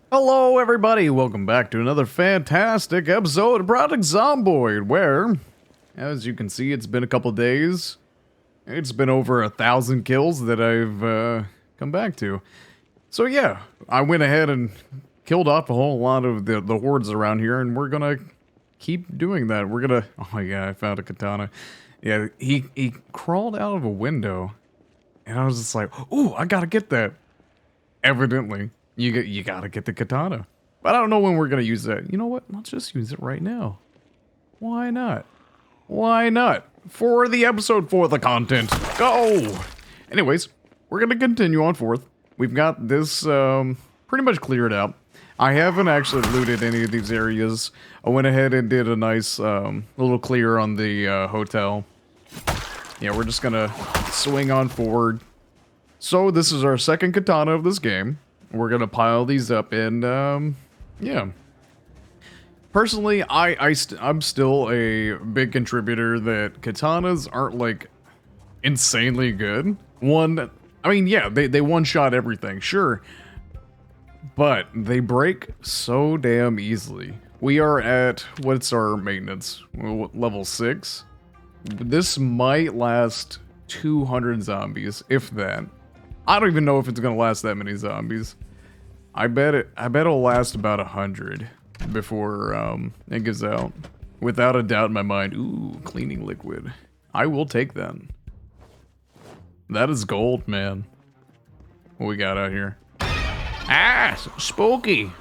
Hello everybody, welcome back to another fantastic episode of Project Zomboid, where, as you can see, it's been a couple days. It's been over 1,000 kills that I've come back to. So yeah, I went ahead and killed off a whole lot of the hordes around here, and we're gonna keep doing that. We're gonna... Oh my god, I found a katana. Yeah, he crawled out of a window, and I was just like, ooh, I gotta get that. Evidently. You gotta get the katana. But I don't know when we're gonna use that. You know what? Let's just use it right now. Why not? Why not? For the episode, for the content. Go! Anyways, we're gonna continue on forth. We've got this pretty much cleared out. I haven't actually looted any of these areas. I went ahead and did a nice little clear on the hotel. Yeah, we're just gonna swing on forward. So this is our second katana of this game. We're gonna pile these up, and yeah. Personally, I'm still a big contributor that katanas aren't like insanely good. I mean, yeah, they one-shot everything, sure, but they break so damn easily. We are at, what's our maintenance? Level 6. This might last 200 zombies, if that. I don't even know if it's gonna last that many zombies. I bet it'll last about 100 before it gives out. Without a doubt in my mind. Ooh, cleaning liquid. I will take that. That is gold, man. What we got out here? Ah, spooky.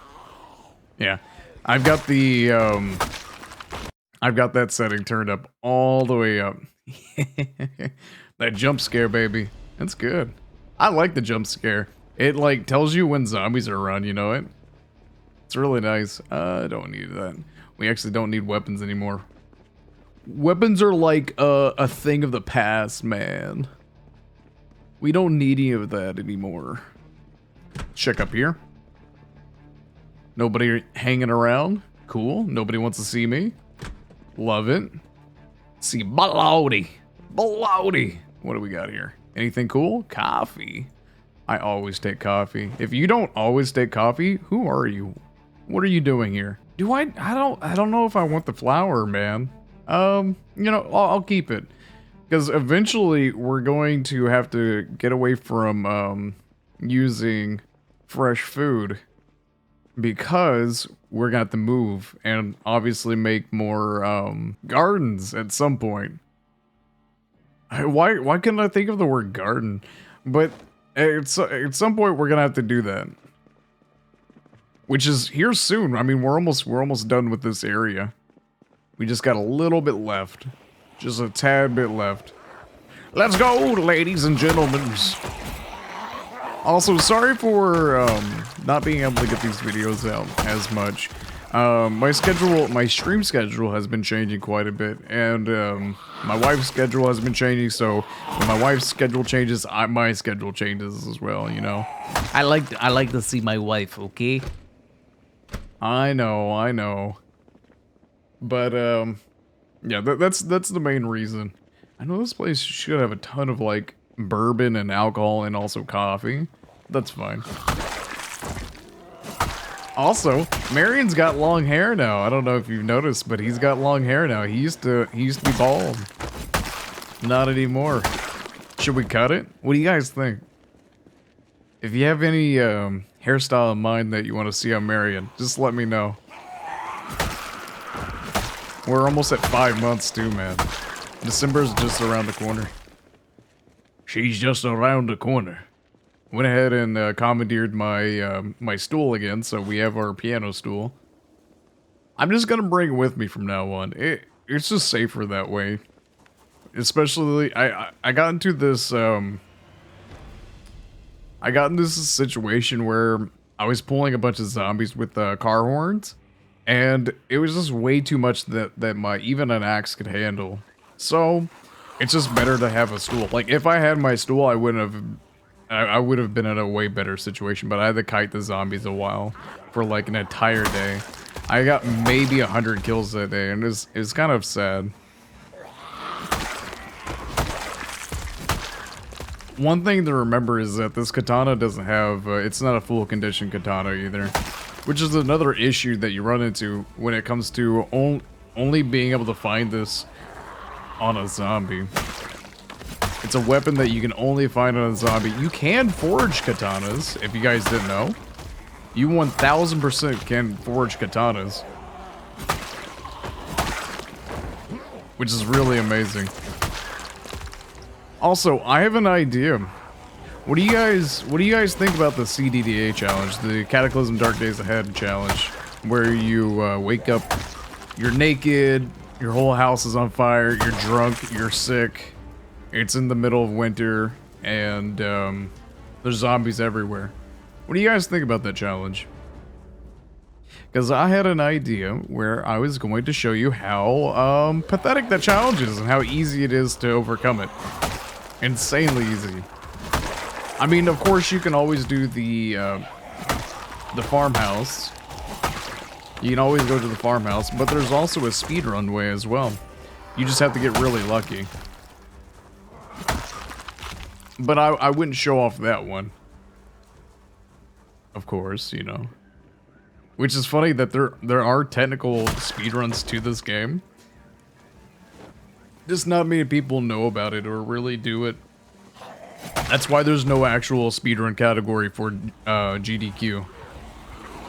Yeah, I've got the I've got that setting turned up all the way up. That jump scare, baby. That's good. I like the jump scare. It like tells you when zombies are around, you know it? It's really nice. I don't need that. We actually don't need weapons anymore. Weapons are like a thing of the past, man. We don't need any of that anymore. Check up here. Nobody hanging around. Cool. Nobody wants to see me. Love it. See, baloney. Baloney. What do we got here? Anything cool? Coffee. I always take coffee. If you don't always take coffee, who are you? What are you doing here? I don't know if I want the flower, man. You know, I'll keep it. Because eventually we're going to have to get away from using fresh food. Because we're gonna have to move and obviously make more gardens at some point. Why couldn't I think of the word garden? But at some point we're gonna have to do that, which is here soon. I mean, we're almost done with this area. We just got a little bit left, just a tad bit left. Let's go, ladies and gentlemen. Also, sorry for not being able to get these videos out as much. My stream schedule has been changing quite a bit, and my wife's schedule has been changing, so when my wife's schedule changes, my schedule changes as well, you know? I like to see my wife, okay? I know. But, yeah, that's the main reason. I know this place should have a ton of, like, bourbon and alcohol and also coffee. That's fine. Also, Marion's got long hair now. I don't know if you've noticed, but he's got long hair now. He used to be bald. Not anymore. Should we cut it? What do you guys think? If you have any hairstyle in mind that you want to see on Marion, just let me know. We're almost at 5 months too, man. December's just around the corner. She's just around the corner. Went ahead and commandeered my my stool again, so we have our piano stool. I'm just gonna bring it with me from now on. It's just safer that way. Especially, I got into this I got into this situation where I was pulling a bunch of zombies with car horns, and it was just way too much that my even an axe could handle. So it's just better to have a stool. Like if I had my stool, I would have been in a way better situation. But I had to kite the zombies a while for like an entire day. I got maybe 100 kills that day, and it was kind of sad. One thing to remember is that this katana doesn't have, it's not a full condition katana either. Which is another issue that you run into when it comes to only being able to find this on a zombie. It's a weapon that you can only find on a zombie. You can forge katanas, if you guys didn't know. You 1000% can forge katanas. Which is really amazing. Also, I have an idea. What do you guys think about the CDDA challenge, the Cataclysm Dark Days Ahead challenge, where you wake up, you're naked, your whole house is on fire, you're drunk, you're sick, it's in the middle of winter, and there's zombies everywhere. What do you guys think about that challenge? Because I had an idea where I was going to show you how pathetic that challenge is and how easy it is to overcome it. Insanely easy. I mean, of course, you can always do the farmhouse. You can always go to the farmhouse, but there's also a speedrun way as well. You just have to get really lucky. But I wouldn't show off that one. Of course, you know. Which is funny that there are technical speedruns to this game. Just not many people know about it or really do it. That's why there's no actual speedrun category for GDQ.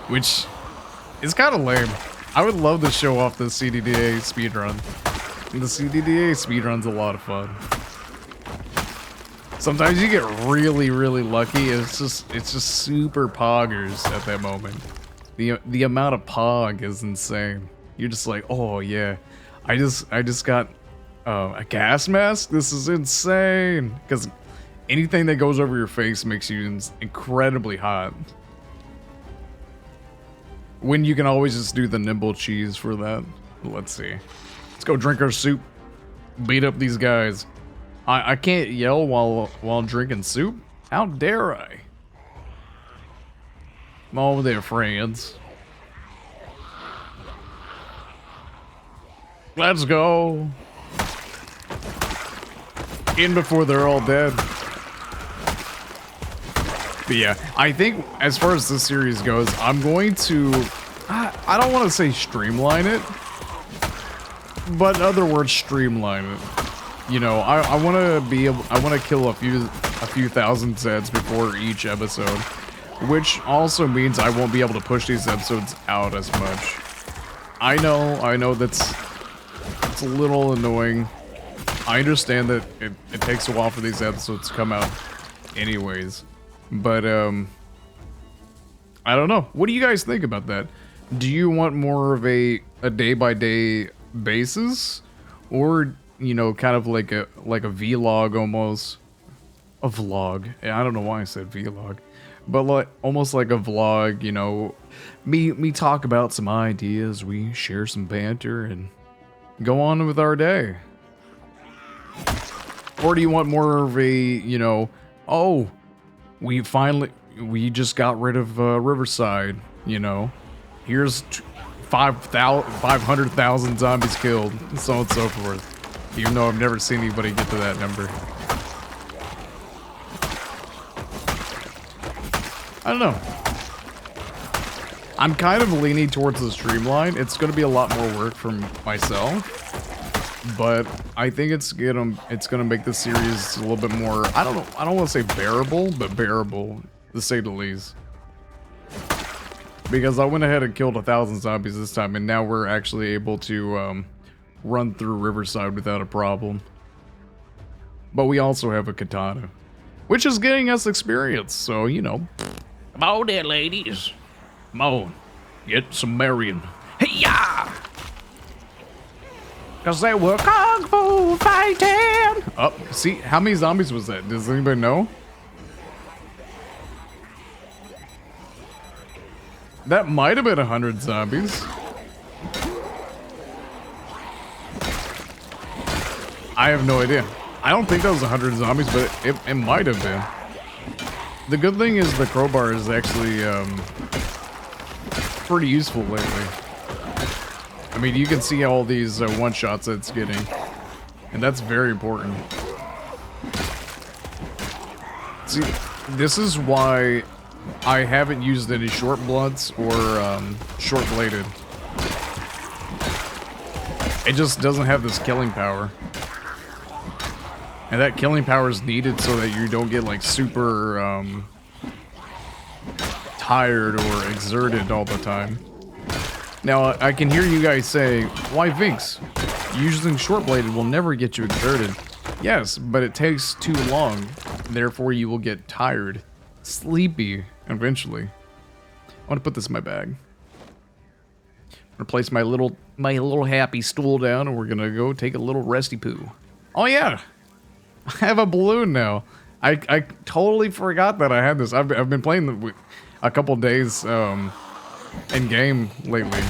Which is kind of lame. I would love to show off the CDDA speedrun. The CDDA speedrun's a lot of fun. Sometimes you get really, really lucky. It's just super poggers at that moment. The amount of pog is insane. You're just like, oh yeah, I just got a gas mask. This is insane. Because anything that goes over your face makes you incredibly hot. When you can always just do the nimble cheese for that. Let's see. Let's go drink our soup. Beat up these guys. I can't yell while drinking soup. How dare I? I'm all there, friends. Let's go. In before they're all dead. But yeah, I think as far as this series goes, I'm going to, I don't want to say streamline it, but in other words, streamline it. You know, I want to be able, I want to kill a few thousand Zeds before each episode, which also means I won't be able to push these episodes out as much. I know that's it's a little annoying. I understand that it takes a while for these episodes to come out anyways. But, I don't know. What do you guys think about that? Do you want more of a day-by-day basis? Or, you know, kind of like a vlog almost? A vlog. I don't know why I said vlog. But like, almost like a vlog, you know. Me talk about some ideas, we share some banter, and go on with our day. Or do you want more of a, you know, oh, we just got rid of Riverside, you know. Here's 500,000 zombies killed, and so on and so forth. Even though I've never seen anybody get to that number. I don't know. I'm kind of leaning towards the streamline. It's going to be a lot more work for myself. But I think it's gonna make the series a little bit more, I don't want to say bearable, but bearable, to say the least. Because I went ahead and killed 1,000 zombies this time, and now we're actually able to run through Riverside without a problem. But we also have a katana, which is getting us experience, so, you know. Come on there, ladies. Come on, get some Marion. Hey-ya! Cause they were kung fu fighting. Oh, see, how many zombies was that? Does anybody know? That might have been 100 zombies. I have no idea. I don't think that was 100 zombies, but it might have been. The good thing is the crowbar is actually pretty useful lately. I mean, you can see all these one-shots it's getting, and that's very important. See, this is why I haven't used any short blunts or short-bladed. It just doesn't have this killing power. And that killing power is needed so that you don't get like super tired or exerted all the time. Now, I can hear you guys say, why Vynxx? Using short-bladed will never get you exerted. Yes, but it takes too long. Therefore, you will get tired, sleepy, eventually. I want to put this in my bag. I'm gonna place my little happy stool down, and we're gonna go take a little resty poo. Oh yeah, I have a balloon now. I totally forgot that I had this. I've been playing a couple days in game lately,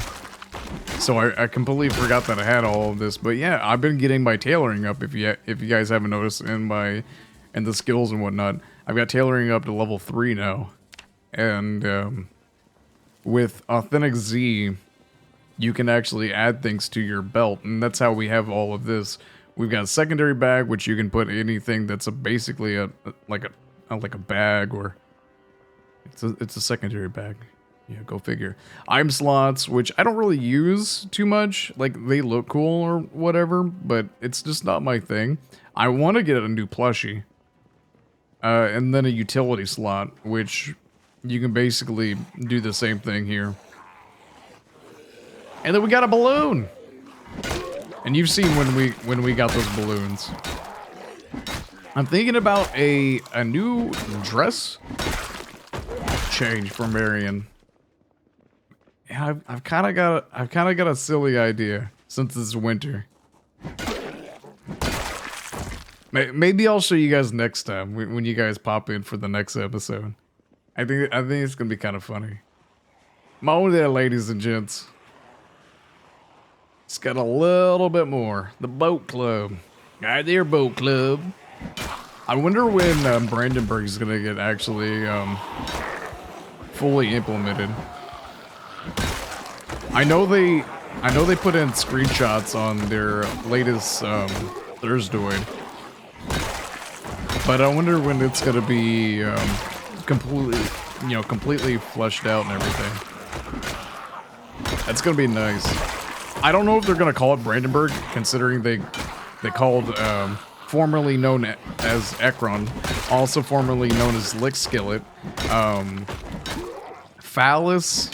so I completely forgot that I had all of this. But yeah, I've been getting my tailoring up. If you guys haven't noticed in the skills and whatnot, I've got tailoring up to level 3 now, and with AuthenticZ, you can actually add things to your belt, and that's how we have all of this. We've got a secondary bag, which you can put anything that's basically a bag, or it's a secondary bag. Yeah, go figure. Item slots, which I don't really use too much. Like, they look cool or whatever, but it's just not my thing. I want to get a new plushie. And then a utility slot, which you can basically do the same thing here. And then we got a balloon. And you've seen when we got those balloons. I'm thinking about a new dress change for Marion. Yeah, I've kind of got a silly idea since it's winter. Maybe I'll show you guys next time when you guys pop in for the next episode. I think it's gonna be kind of funny. Mo there, ladies and gents. It's got a little bit more. The boat club. Right there, boat club. I wonder when Brandenburg is gonna get actually fully implemented. I know they put in screenshots on their latest Thursdoid, but I wonder when it's gonna be completely fleshed out and everything. That's gonna be nice. I don't know if they're gonna call it Brandenburg, considering they called formerly known as Ekron, also formerly known as Lick Skillet, Phallus.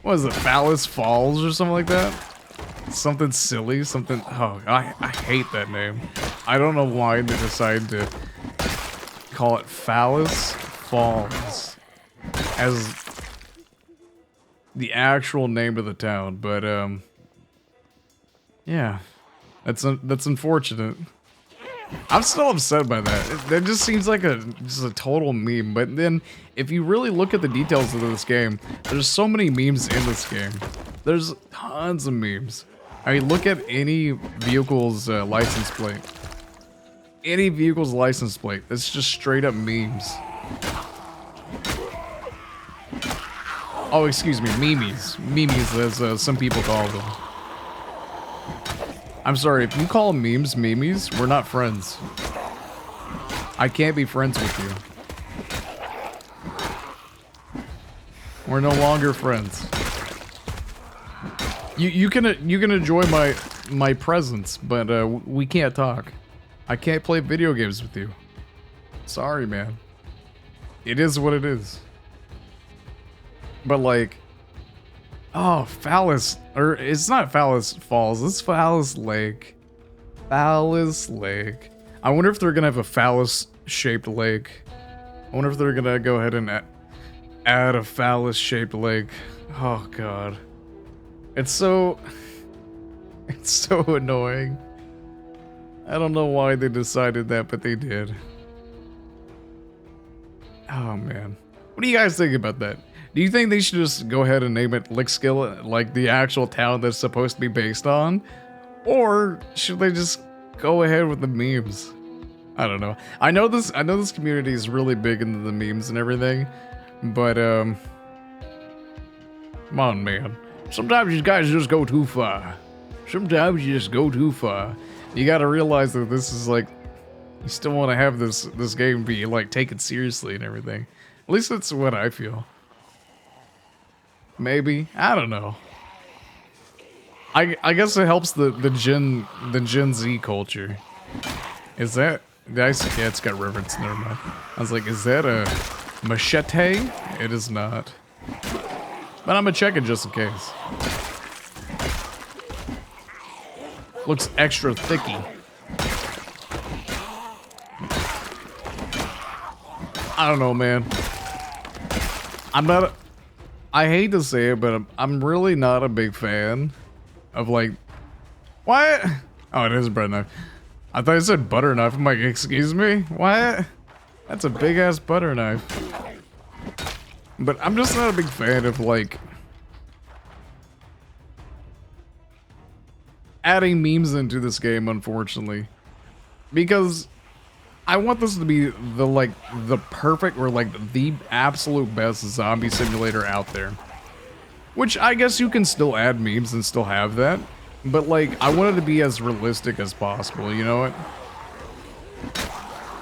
What is it? Phallus Falls or something like that? Something silly, something. Oh, I hate that name. I don't know why they decided to call it Phallus Falls as the actual name of the town, but yeah, that's unfortunate. I'm still upset by that. That just seems like just a total meme. But then, if you really look at the details of this game, there's so many memes in this game. There's tons of memes. I mean, look at any vehicle's license plate. Any vehicle's license plate. It's just straight up memes. Oh, excuse me, memes. Memes, as some people call them. I'm sorry, if you call memes memes, we're not friends. I can't be friends with you. We're no longer friends. You can enjoy my presence, but we can't talk. I can't play video games with you. Sorry, man. It is what it is. But like, oh, Phallus, or it's not Phallus Falls, it's Phallus Lake. Phallus Lake. I wonder if they're gonna have a phallus-shaped lake. I wonder if they're gonna go ahead and add a phallus-shaped lake. Oh god. It's so annoying. I don't know why they decided that, but they did. Oh man. What do you guys think about that? Do you think they should just go ahead and name it Lickskill, like the actual town that's supposed to be based on? Or should they just go ahead with the memes? I don't know. I know this community is really big into the memes and everything, but come on, man. Sometimes you guys just go too far. Sometimes you just go too far. You gotta realize that this is like, you still want to have this game be like taken seriously and everything. At least that's what I feel. Maybe, I don't know. I guess it helps the Gen Z culture. Is that? Yeah, it's got reference. Never mind. I was like, is that a machete? It is not. But I'm gonna check it just in case. Looks extra thicky. I don't know, man. I hate to say it, but I'm really not a big fan of like, what? Oh, it is a bread knife. I thought it said butter knife. I'm like, excuse me? What? That's a big ass butter knife. But I'm just not a big fan of like adding memes into this game, unfortunately, because I want this to be the perfect or like the absolute best zombie simulator out there. Which I guess you can still add memes and still have that. But like, I want it to be as realistic as possible, you know what?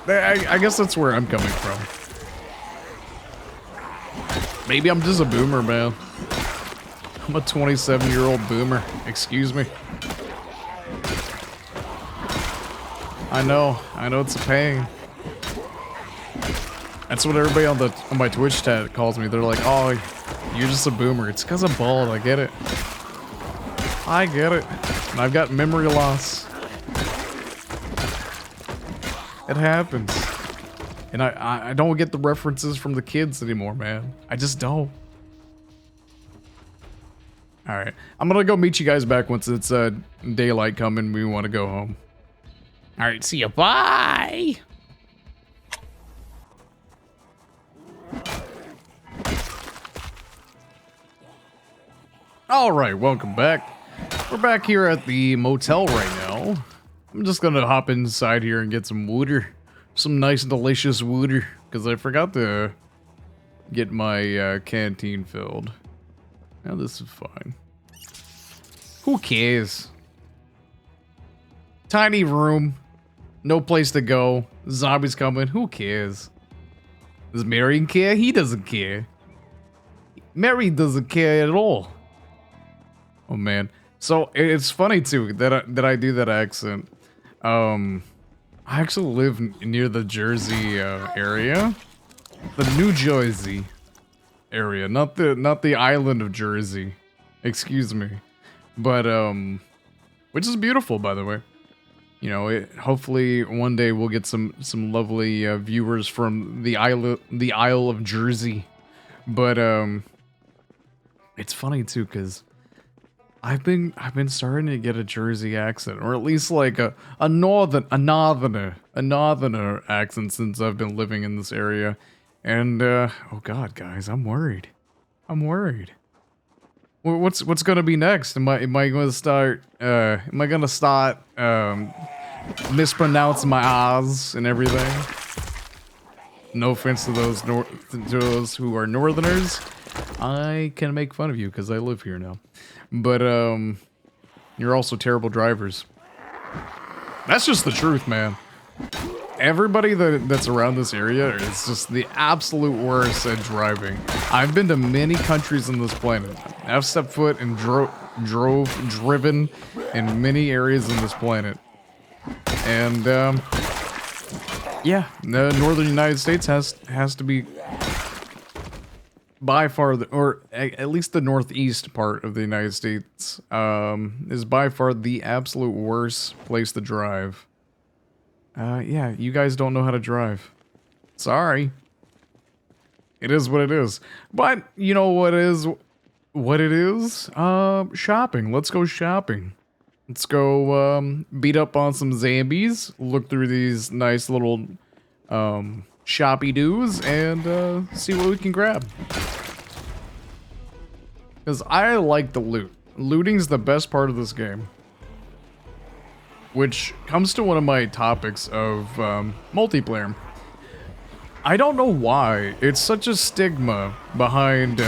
I guess that's where I'm coming from. Maybe I'm just a boomer, man. I'm a 27-year-old boomer. Excuse me. I know it's a pain. That's what everybody on my Twitch chat calls me. They're like, "Oh, you're just a boomer." It's because I'm bald. I get it. I get it. And I've got memory loss. It happens. And I don't get the references from the kids anymore, man. I just don't. Alright. I'm gonna go meet you guys back once it's daylight coming. We want to go home. Alright, see ya. Bye! Alright, welcome back. We're back here at the motel right now. I'm just gonna hop inside here and get some water. Some nice, delicious water. Because I forgot to get my canteen filled. Now this is fine. Who cares? Tiny room. No place to go. Zombies coming. Who cares? Does Marion care? He doesn't care. Mary doesn't care at all. Oh man. So it's funny too that I do that accent. I actually live near the Jersey area, the New Jersey area, not the island of Jersey. Excuse me, but which is beautiful, by the way. You know, hopefully one day we'll get some lovely viewers from the Isle of Jersey. But it's funny too, because I've been starting to get a Jersey accent, or at least like a northerner accent since I've been living in this area. And oh god, guys, I'm worried. What's gonna be next? Am I gonna start mispronouncing my R's and everything? No offense to those who are northerners. I can make fun of you because I live here now. But you're also terrible drivers. That's just the truth, man. Everybody that's around this area is just the absolute worst at driving. I've been to many countries on this planet. I've stepped foot and driven in many areas on this planet. And yeah, the northern United States has to be by far, or at least the northeast part of the United States, is by far the absolute worst place to drive. Yeah, you guys don't know how to drive. Sorry. It is what it is. But, you know what it is? Shopping. Let's go shopping. Let's go, beat up on some zombies, look through these nice little, shoppy-doos, and, see what we can grab. Because I like the loot. Looting's the best part of this game. Which comes to one of my topics of multiplayer. I don't know why it's such a stigma behind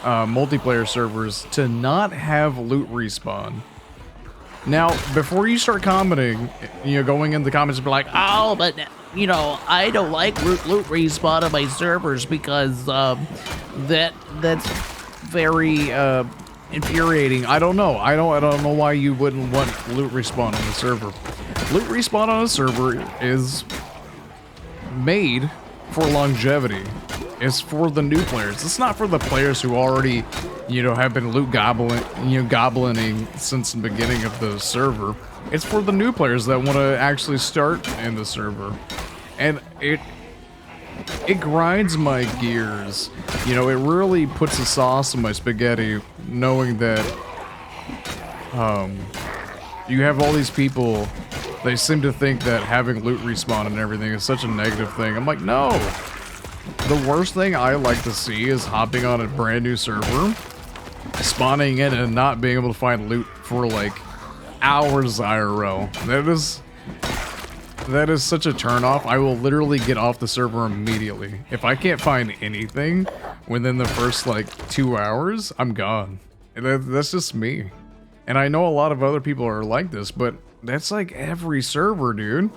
multiplayer servers to not have loot respawn. Now, before you start commenting, going in the comments and be like, Oh, but I don't like loot respawn on my servers because that's very infuriating. I don't know. I don't know why you wouldn't want loot respawn on the server. Loot respawn on a server is made for longevity. It's for the new players. It's not for the players who already, have been loot goblining since the beginning of the server. It's for the new players that want to actually start in the server. And it grinds my gears. It really puts a sauce on my spaghetti knowing that you have all these people. They seem to think that having loot respawn and everything is such a negative thing. I'm like, no. The worst thing I like to see is hopping on a brand new server, spawning in and not being able to find loot for like hours IRL. That is such a turnoff. I will literally get off the server immediately. If I can't find anything within the first like 2 hours, I'm gone. That's just me. And I know a lot of other people are like this, but that's like every server, dude.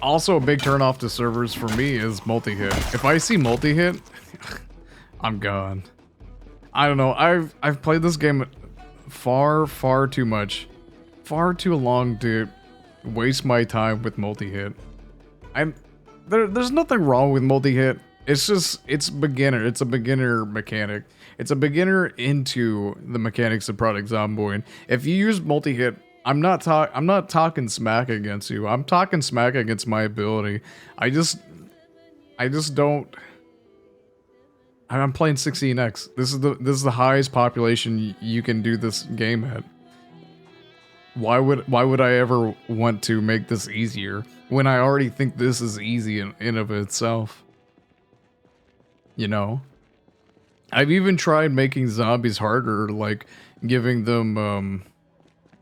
Also, a big turnoff to servers for me is multi-hit. If I see multi-hit, I'm gone. I don't know. I've played this game far too much. Far too long to waste my time with multi-hit. There's nothing wrong with multi-hit. It's beginner. It's a beginner mechanic. It's a beginner into the mechanics of Project Zomboid. If you use multi-hit, I'm not talking smack against you. I'm talking smack against my ability. I just don't. I'm playing 16x. This is the highest population you can do this game at. Why would I ever want to make this easier when I already think this is easy in of itself? I've even tried making zombies harder, like giving them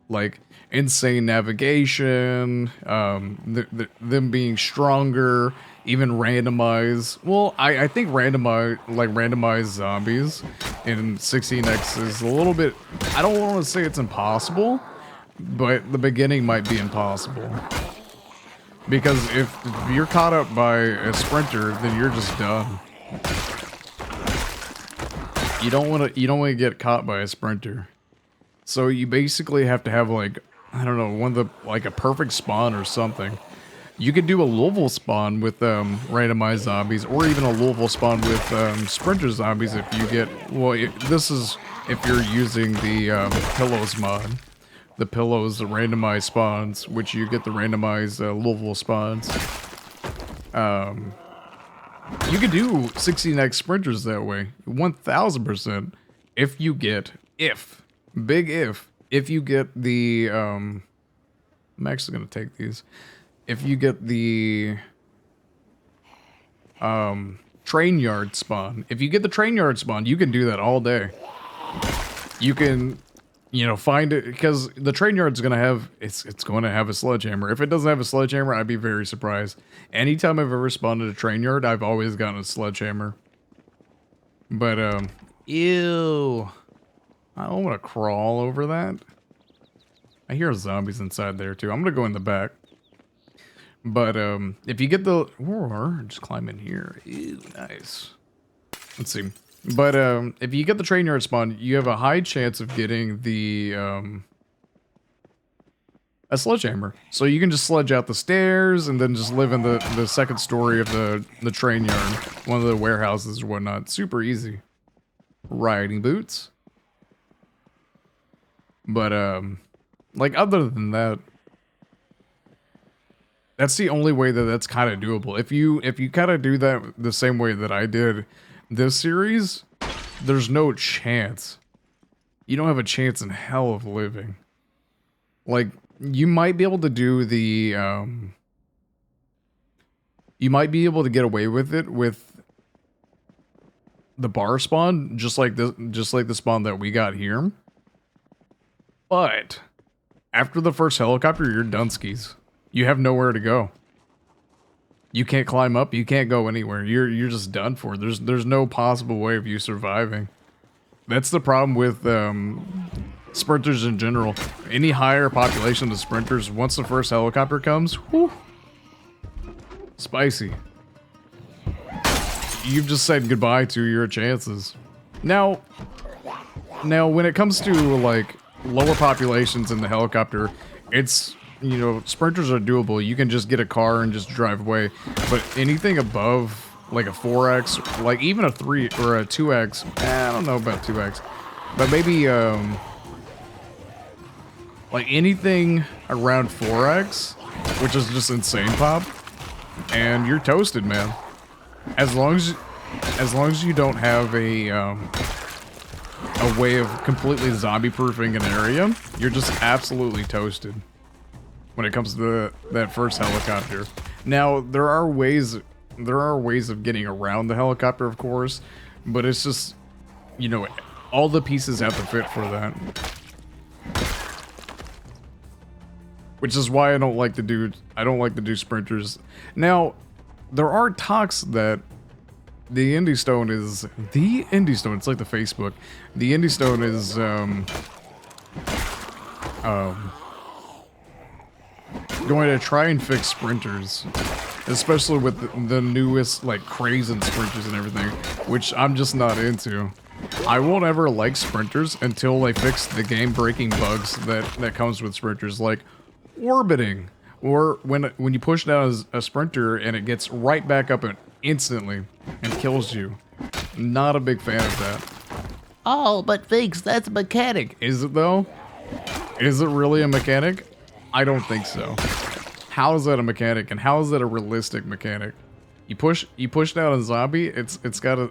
like insane navigation, them being stronger, even randomize. Well, I think randomized zombies in 16x is a little bit. I don't want to say it's impossible, but the beginning might be impossible. Because if you're caught up by a sprinter, then you're just done. You don't want to get caught by a sprinter. So you basically have to have like, I don't know, like a perfect spawn or something. You could do a Louisville spawn with randomized zombies, or even a Louisville spawn with sprinter zombies if you get, this is if you're using the pillows mod. The pillows, the randomized spawns, which you get the randomized Louisville spawns. You could do 16x sprinters that way, 1000%. If you get, if you get the, I'm actually gonna take these. If you get the, train yard spawn. If you get the train yard spawn, you can do that all day. You can, find it, because the train yard's gonna have, it's going to have a sledgehammer. If it doesn't have a sledgehammer, I'd be very surprised. Anytime I've ever spawned at a train yard, I've always gotten a sledgehammer. But, ew. I don't want to crawl over that. I hear zombies inside there too. I'm gonna go in the back. But, if you get the, or just climb in here. Ew, nice. Let's see. But if you get the train yard spawn, you have a high chance of getting the a sledgehammer. So you can just sledge out the stairs and then just live in the second story of the train yard, one of the warehouses or whatnot. Super easy. Riding boots. But like other than that, that's the only way that's kind of doable. If you kind of do that the same way that I did this series, there's no chance. You don't have a chance in hell of living. Like, you might be able to do the, you might be able to get away with it with the bar spawn, just like the spawn that we got here. But after the first helicopter, you're done skis. You have nowhere to go. You can't climb up. You can't go anywhere. You're just done for. There's no possible way of you surviving. That's the problem with sprinters in general. Any higher population of sprinters, once the first helicopter comes, whew, spicy. You've just said goodbye to your chances. Now when it comes to like lower populations in the helicopter, it's, you know, sprinters are doable. You can just get a car and just drive away. But anything above like a 4x, like even a 3 or a 2x, I don't know about 2x, but maybe like anything around 4x, which is just insane pop, and you're toasted, man. As long as you don't have a way of completely zombie proofing an area, you're just absolutely toasted when it comes to that first helicopter. Now there are ways of getting around the helicopter, of course, but it's just, you know, all the pieces have to fit for that. Which is why I don't like to do sprinters. Now, there are talks that the Indie Stone, it's like the Facebook. The Indie Stone is going to try and fix sprinters, especially with the newest like craze in sprinters and everything, which I'm just not into. I won't ever like sprinters until they fix the game-breaking bugs that comes with sprinters, like orbiting, or when you push down a sprinter and it gets right back up and instantly and kills you. Not a big fan of that. Oh, but Vynxx, that's a mechanic. Is it though? Is it really a mechanic? I don't think so. How is that a mechanic, and how is that a realistic mechanic? You push down a zombie, it's got a,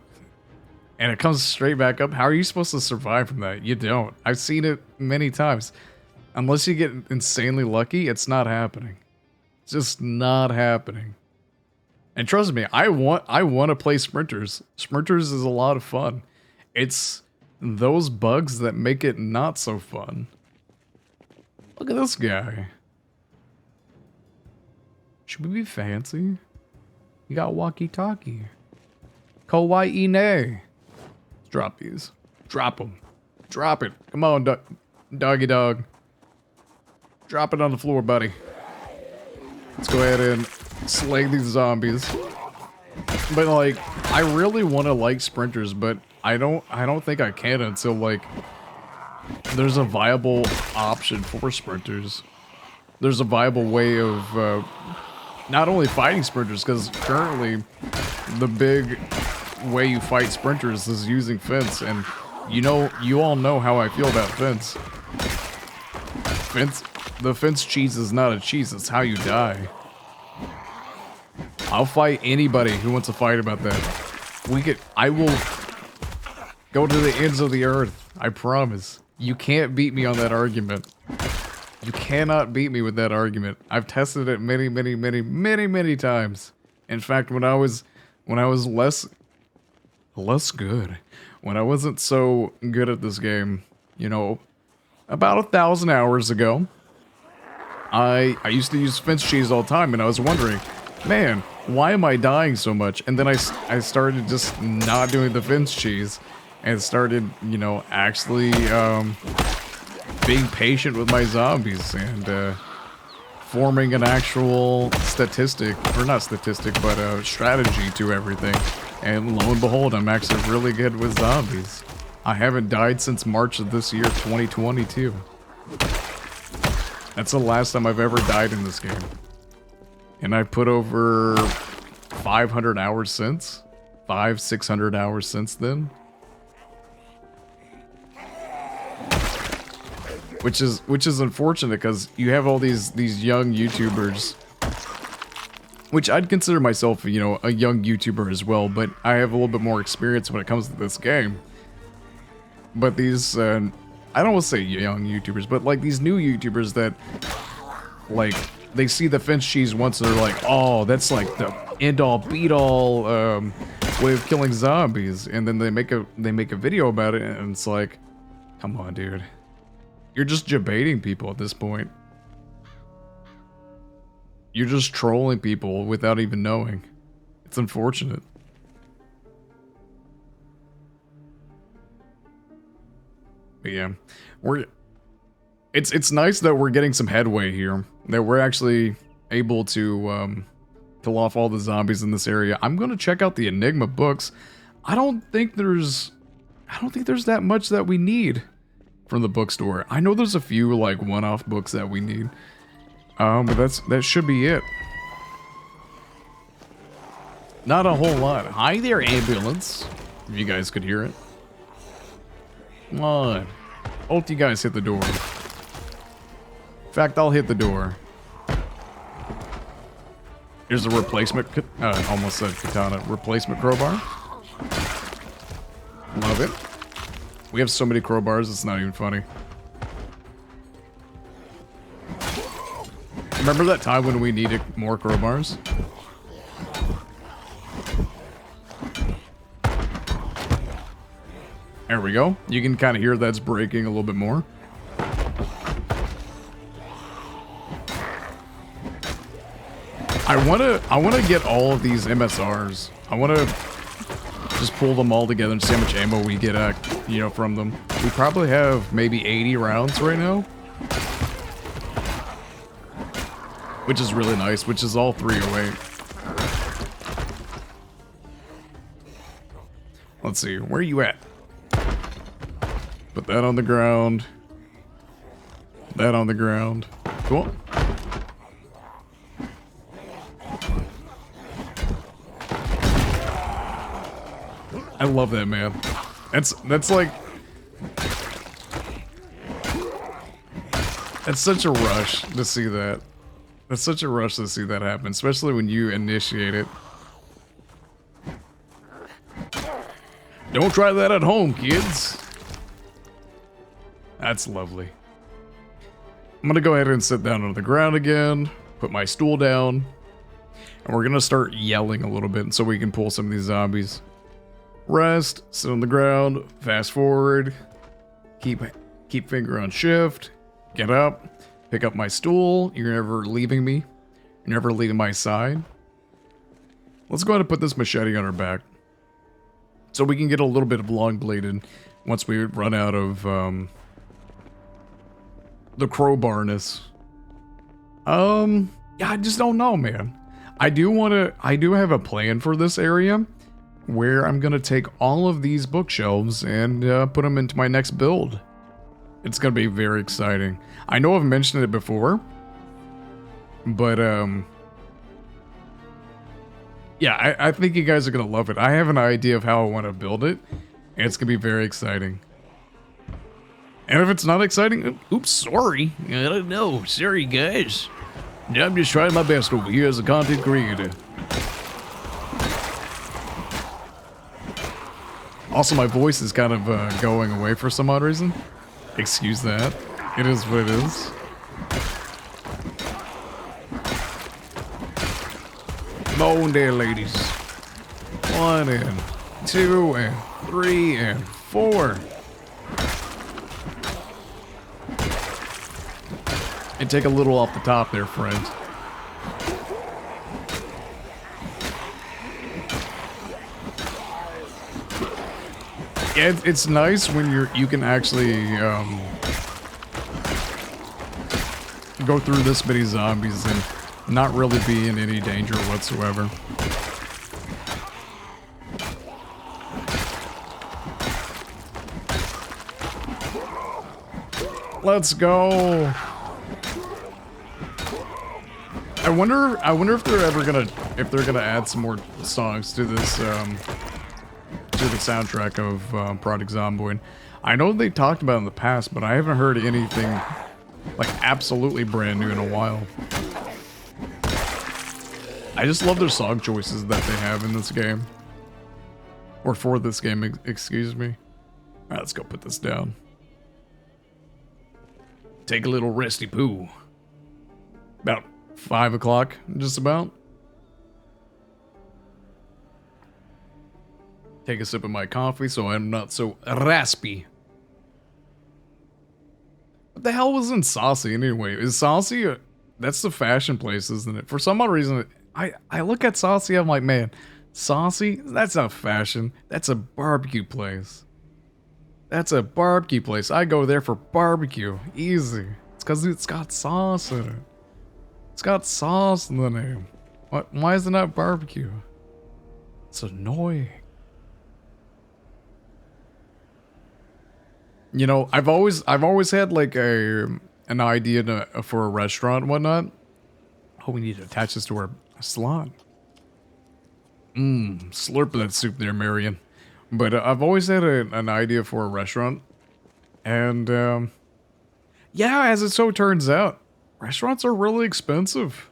and it comes straight back up. How are you supposed to survive from that? You don't. I've seen it many times. Unless you get insanely lucky, it's not happening. It's just not happening. And trust me, I want to play sprinters. Sprinters is a lot of fun. It's those bugs that make it not so fun. Look at this guy. Should we be fancy? You got walkie-talkie. Kawaii ne. Let's drop these. Drop them. Drop it. Come on, doggy dog. Drop it on the floor, buddy. Let's go ahead and slay these zombies. But like, I really want to like sprinters, but I don't think I can until like there's a viable option for sprinters. There's a viable way of not only fighting sprinters, because currently the big way you fight sprinters is using fence, and you all know how I feel about fence. The fence cheese is not a cheese, it's how you die. I'll fight anybody who wants to fight about that. I will go to the ends of the earth, I promise. You can't beat me on that argument. You cannot beat me with that argument. I've tested it many times. In fact, when I was less good, when I wasn't so good at this game, you know, about 1,000 hours ago, I used to use fence cheese all the time, and I was wondering, man, why am I dying so much? And then I started just not doing the fence cheese, and started, you know, actually being patient with my zombies, and forming an actual statistic, or not statistic, but a strategy to everything. And lo and behold, I'm actually really good with zombies. I haven't died since March of this year, 2022. That's the last time I've ever died in this game. And I put over 500 hours since. 600 hours since then. Which is unfortunate, because you have all these young YouTubers, which I'd consider myself, you know, a young YouTuber as well, but I have a little bit more experience when it comes to this game. But these, I don't want to say young YouTubers, but like these new YouTubers that, like, they see the fence cheese once and they're like, oh, that's like the end-all, beat-all way of killing zombies, and then they make a video about it, and it's like, come on, dude. You're just debating people at this point. You're just trolling people without even knowing. It's unfortunate. But yeah, it's nice that we're getting some headway here. That we're actually able to kill off all the zombies in this area. I'm gonna check out the Enigma books. I don't think there's that much that we need from the bookstore. I know there's a few like one-off books that we need. But that should be it. Not a whole lot. Hi there, ambulance. If you guys could hear it. Come on. Both you guys hit the door. In fact, I'll hit the door. Here's a replacement, almost said katana, replacement crowbar. Love it. We have so many crowbars, it's not even funny. Remember that time when we needed more crowbars? There we go. You can kind of hear that's breaking a little bit more. I wanna get all of these MSRs. I wanna just pull them all together and see how much ammo we get, from them. We probably have maybe 80 rounds right now, which is really nice. Which is all 308. Let's see, where are you at? Put that on the ground. That on the ground. Cool. I love that, man. That's like... That's such a rush to see that. That's such a rush to see that happen, especially when you initiate it. Don't try that at home, kids. That's lovely. I'm gonna go ahead and sit down on the ground again, put my stool down, and we're gonna start yelling a little bit so we can pull some of these zombies. Rest, sit on the ground, fast forward, keep finger on shift, get up, pick up my stool. You're never leaving me. You're never leaving my side. Let's go ahead and put this machete on our back so we can get a little bit of long bladed once we run out of the crowbarness. Yeah, I just don't know, man. I do have a plan for this area where I'm gonna take all of these bookshelves and put them into my next build. It's gonna be very exciting. I know I've mentioned it before, but yeah, I think you guys are gonna love it. I have an idea of how I want to build it, and it's gonna be very exciting. And if it's not exciting, oops, sorry. I don't know. Sorry, guys. I'm just trying my best over here as a content creator. Also, my voice is kind of going away for some odd reason. Excuse that. It is what it is. Come on there, ladies. 1 and 2 and 3 and 4. And take a little off the top there, friends. Yeah, it's nice when you can actually go through this many zombies and not really be in any danger whatsoever. Let's go. I wonder if they're ever gonna add some more songs to this to the soundtrack of Project Zomboid. I know they talked about it in the past, but I haven't heard anything like absolutely brand new in a while. I just love their song choices that they have in this game. Or for this game, excuse me. Alright, let's go put this down. Take a little resty poo. About 5 o'clock, just about. Take a sip of my coffee so I'm not so raspy. What the hell was in Saucy anyway? Is Saucy that's the fashion place, isn't it? For some odd reason, I look at Saucy, I'm like, man, Saucy, that's not fashion. That's a barbecue place. That's a barbecue place. I go there for barbecue. Easy. It's because it's got sauce in it. It's got sauce in the name. What? Why is it not barbecue? It's annoying. You know, I've always had like an idea for a restaurant and whatnot. Oh, we need to attach this to our salon. Slurp that soup there, Marion. But I've always had an idea for a restaurant. And, yeah, as it so turns out, restaurants are really expensive.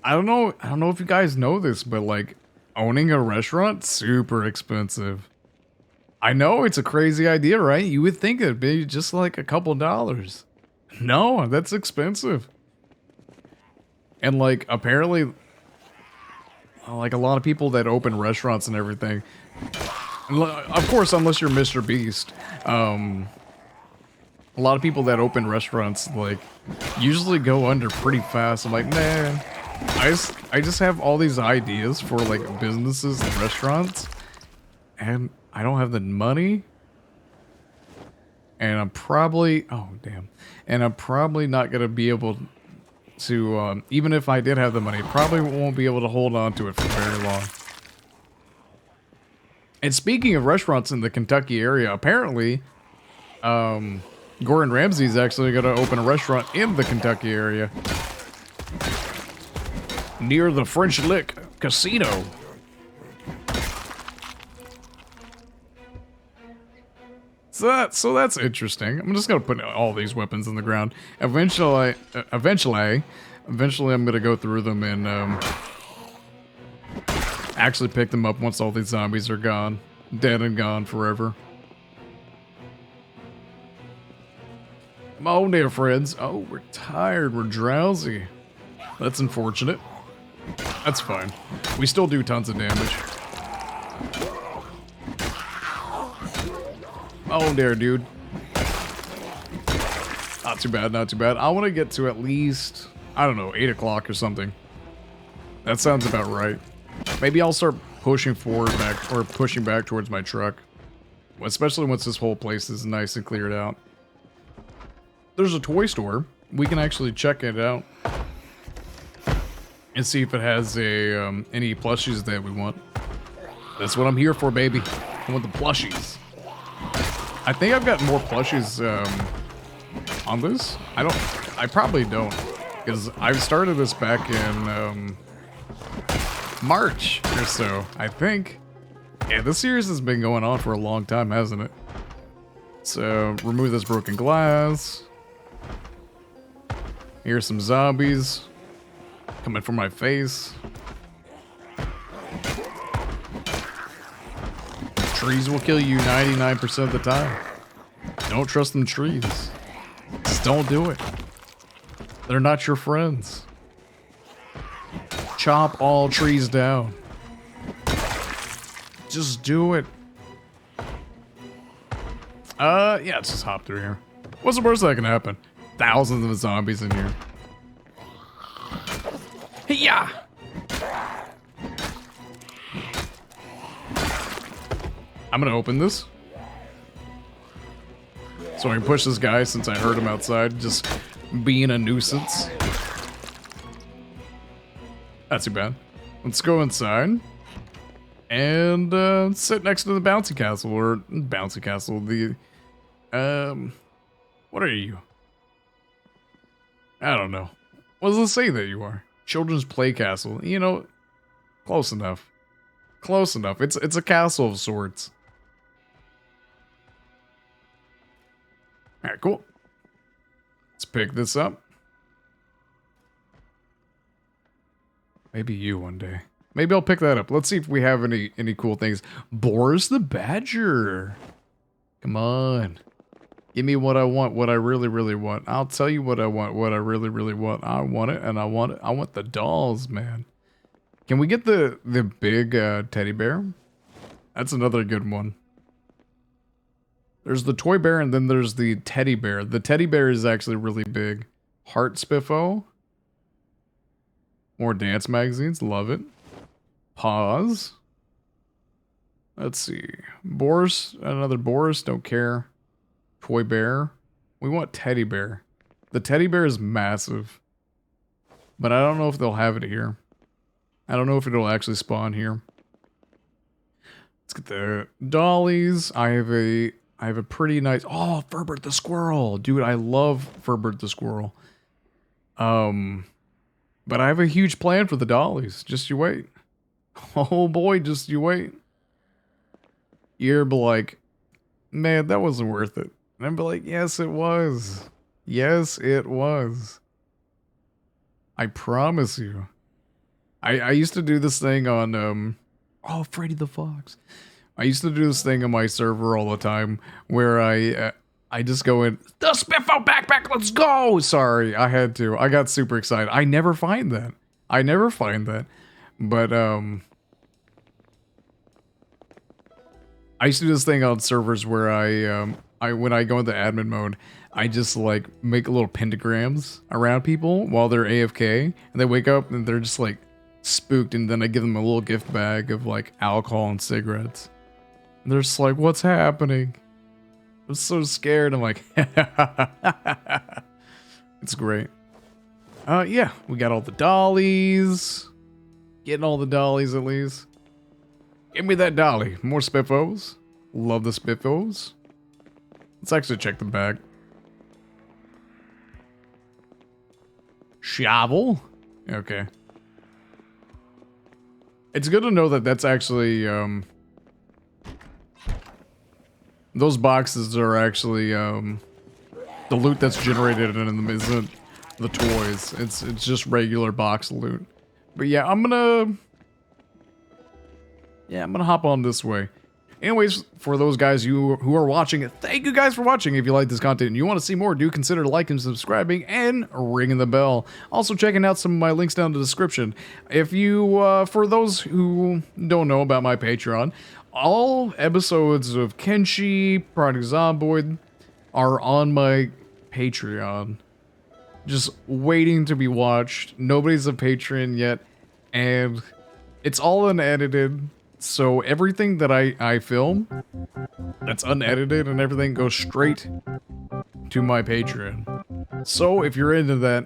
I don't know if you guys know this, but like, owning a restaurant, super expensive. I know it's a crazy idea, right? You would think it'd be just like a couple dollars. No, that's expensive. And like, apparently, like a lot of people that open restaurants and everything, of course, unless you're Mr. Beast, a lot of people that open restaurants, like, usually go under pretty fast. I'm like, man, I just have all these ideas for, like, businesses and restaurants, and I don't have the money, and I'm probably, oh, damn, and I'm probably not going to be able to, even if I did have the money, probably won't be able to hold on to it for very long. And speaking of restaurants in the Kentucky area, apparently, Gordon Ramsay's actually going to open a restaurant in the Kentucky area. Near the French Lick Casino. So that's interesting. I'm just going to put all these weapons in the ground. Eventually I'm going to go through them and, actually pick them up once all these zombies are gone. Dead and gone forever. Come on there, friends. Oh, we're tired. We're drowsy. That's unfortunate. That's fine. We still do tons of damage. Oh, there, dude. Not too bad, not too bad. I want to get to at least, I don't know, 8 o'clock or something. That sounds about right. Maybe I'll start pushing forward back, or pushing back towards my truck. Especially once this whole place is nice and cleared out. There's a toy store. We can actually check it out. And see if it has a, any plushies that we want. That's what I'm here for, baby. I want the plushies. I think I've got more plushies, on this. I probably don't. Because I started this back in, March or so, I think. Yeah, this series has been going on for a long time, hasn't it? So, remove this broken glass. Here's some zombies coming for my face. Trees will kill you 99% of the time. Don't trust them trees. Just don't do it. They're not your friends. Chop all trees down. Just do it. Yeah, let's just hop through here. What's the worst that can happen? Thousands of zombies in here. Yeah. I'm gonna open this. So I can push this guy since I heard him outside, just being a nuisance. Not too bad. Let's go inside. And sit next to the bouncy castle, or bouncy castle, the what are you? I don't know. What does it say that you are? Children's play castle. You know, close enough. Close enough. It's a castle of sorts. Alright, cool. Let's pick this up. Maybe you one day. Maybe I'll pick that up. Let's see if we have any cool things. Boris the Badger. Come on. Give me what I want, what I really, really want. I'll tell you what I want, what I really, really want. I want it, and I want it. I want the dolls, man. Can we get the big teddy bear? That's another good one. There's the toy bear and then there's the teddy bear. The teddy bear is actually really big. Heart Spiffo. More dance magazines. Love it. Pause. Let's see. Boris. Another Boris. Don't care. Toy bear. We want teddy bear. The teddy bear is massive. But I don't know if they'll have it here. I don't know if it'll actually spawn here. Let's get the dollies. I have a pretty nice... Oh, Furbert the squirrel. Dude, I love Furbert the squirrel. But I have a huge plan for the dollies. Just you wait. Oh boy, just you wait. You're like, man, that wasn't worth it. And I'm like, yes, it was. Yes, it was. I promise you. I used to do this thing on, oh, Freddy the Fox. I used to do this thing on my server all the time where I just go in, the Spiffo backpack, let's go! Sorry, I had to. I got super excited. I never find that. But, I used to do this thing on servers where when I go into admin mode, I just like make little pentagrams around people while they're AFK, and they wake up and they're just like spooked, and then I give them a little gift bag of like alcohol and cigarettes. And they're just like, what's happening? I'm so scared. I'm like, it's great. Yeah, we got all the dollies. Getting all the dollies at least. Give me that dolly. More Spiffos. Love the Spiffos. Let's actually check the bag. Shovel. Okay. It's good to know that that's actually, those boxes are actually, the loot that's generated in them isn't the toys. It's just regular box loot. But yeah, I'm gonna hop on this way. Anyways, for those guys who are watching, thank you guys for watching. If you like this content and you want to see more, do consider liking, subscribing, and ringing the bell. Also checking out some of my links down in the description. If you, for those who don't know about my Patreon, all episodes of Kenshi, Project Zomboid are on my Patreon. Just waiting to be watched. Nobody's a patron yet, and it's all unedited. So everything that I film that's unedited and everything goes straight to my Patreon. So if you're into that,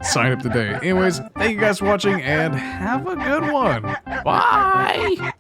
sign up today. Anyways, thank you guys for watching and have a good one. Bye!